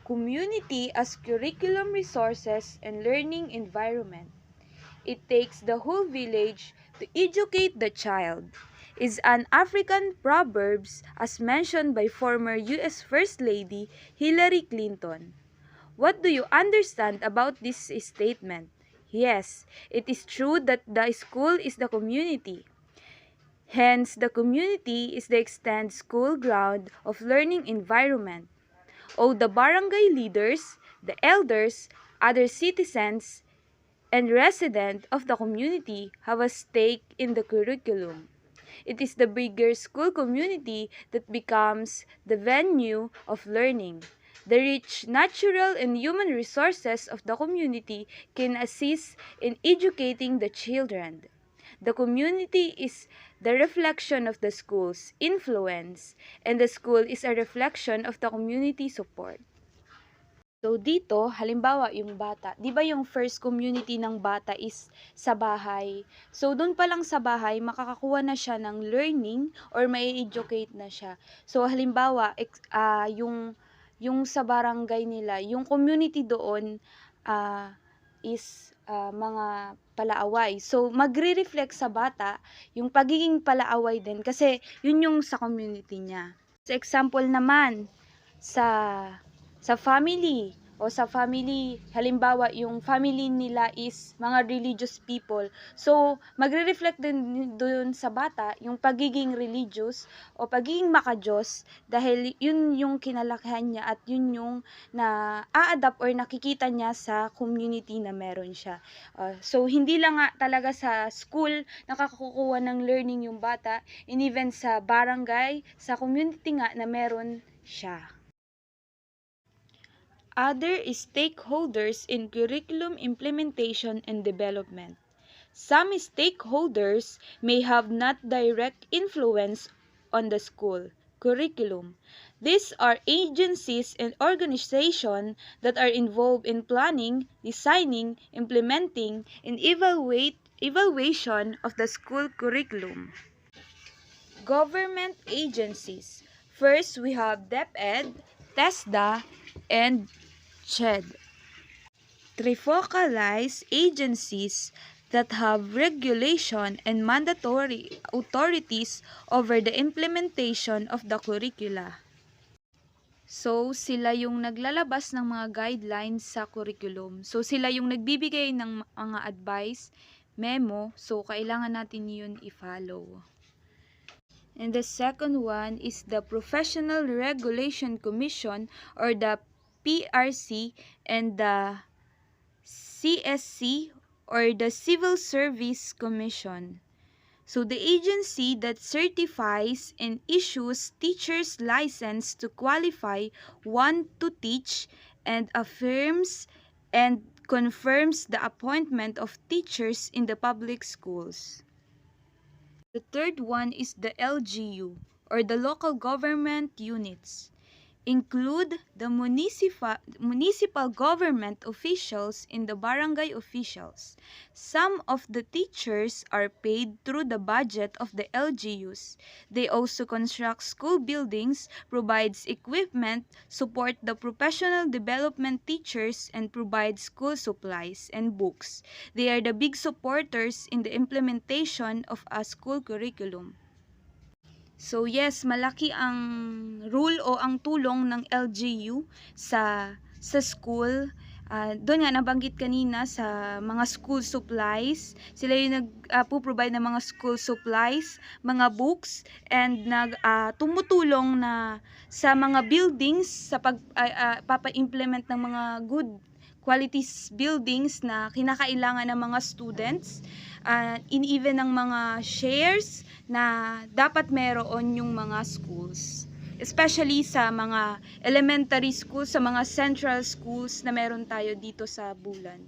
Community as curriculum resources and learning environment. It takes the whole village to educate the child is an African proverb as mentioned by former US First Lady Hillary Clinton. What do you understand about this statement? Yes, it is true that the school is the community. Hence, the community is the extended school ground of learning environment. All the barangay leaders, the elders, other citizens, and residents of the community have a stake in the curriculum. It is the bigger school community that becomes the venue of learning. The rich natural and human resources of the community can assist in educating the children. The community is the reflection of the school's influence, and the school is a reflection of the community support. So dito, halimbawa yung bata, 'di ba yung first community ng bata is sa bahay. So doon pa lang sa bahay makakakuha na siya ng learning or mai-educate na siya. So halimbawa, yung sa barangay nila, yung community doon is mga palaaway. So magre-reflect sa bata yung pagiging palaaway din kasi yun yung sa community niya. Sa example naman, sa family halimbawa yung family nila is mga religious people, so magre-reflect din doon sa bata yung pagiging religious o pagiging makadiyos dahil yun yung kinalakihan niya at yun yung na-a-adapt or nakikita niya sa community na meron siya. So hindi lang nga talaga sa school nakakakuha ng learning yung bata, and even sa barangay, sa community nga na meron siya. Other stakeholders in curriculum implementation and development. Some stakeholders may have not direct influence on the school curriculum. These are agencies and organizations that are involved in planning, designing, implementing, and evaluation of the school curriculum. Government agencies. First, we have DepEd, TESDA, and CHED. Trifocalized agencies that have regulation and mandatory authorities over the implementation of the curricula. So, sila yung naglalabas ng mga guidelines sa curriculum. So, sila yung nagbibigay ng mga advice, memo, so kailangan natin yun i-follow. And the second one is the Professional Regulation Commission or the PRC, and the CSC or the Civil Service Commission. So the agency that certifies and issues teachers' license to qualify one to teach and affirms and confirms the appointment of teachers in the public schools. The third one is the LGU or the local government units. Include the municipal government officials and the barangay officials. Some of the teachers are paid through the budget of the LGUs. They also construct school buildings, provides equipment, support the professional development teachers, and provide school supplies and books. They are the big supporters in the implementation of a school curriculum. So yes, malaki ang role o ang tulong ng LGU sa school. Doon nga nabanggit kanina sa mga school supplies. Sila yung nagpo-provide ng mga school supplies, mga books, and tumutulong na sa mga buildings sa papa-implement ng mga good quality buildings na kinakailangan ng mga students, even ng mga shares na dapat meron yung mga schools. Especially sa mga elementary schools, sa mga central schools na meron tayo dito sa Bulan.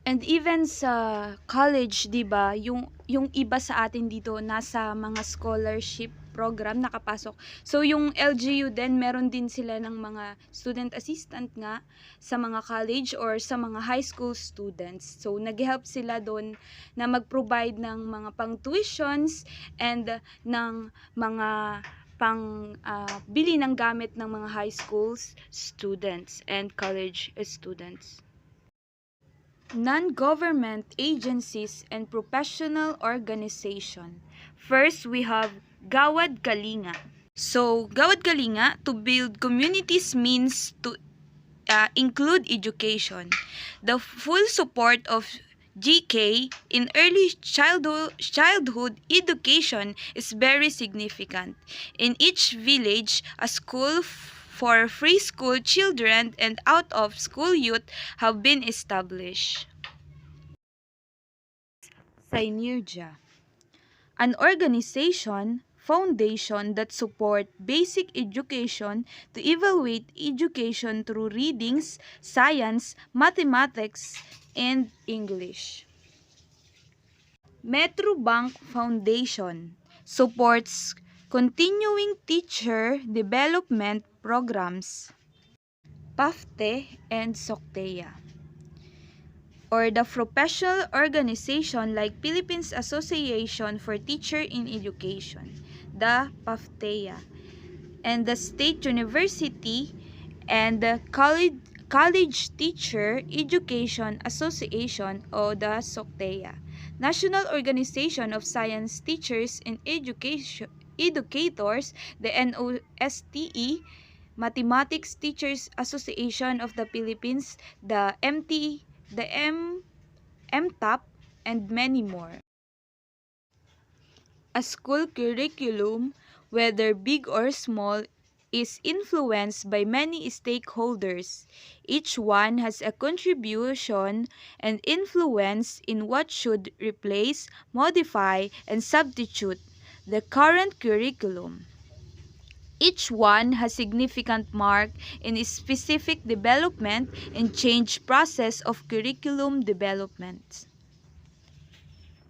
And even sa college, 'di ba, yung iba sa atin dito nasa mga scholarship program nakapasok. So yung LGU din meron din sila ng mga student assistant nga sa mga college or sa mga high school students. So nag-help sila doon na mag-provide ng mga pang-tuitions and ng mga bili ng gamit ng mga high schools students and college students. Non-government agencies and professional organization. First, we have Gawad Kalinga. So, Gawad Kalinga, to build communities means to include education. The full support of GK in early childhood education is very significant. In each village, a school for free school children and out of school youth have been established. Synergia, an organization foundation that support basic education to evaluate education through readings, science, mathematics, and English. Metrobank Foundation supports continuing teacher development programs. PAFTE and SOCTEA, or the professional organization like Philippines Association for Teacher in Education, the PAFTEA, and the State University and the College Teacher Education Association, or the SOCTEA, National Organization of Science Teachers and Educators, the NOSTE, Mathematics Teachers Association of the Philippines, the MTAP, and many more. A school curriculum, whether big or small, is influenced by many stakeholders. Each one has a contribution and influence in what should replace, modify, and substitute the current curriculum. Each one has significant mark in a specific development and change process of curriculum development.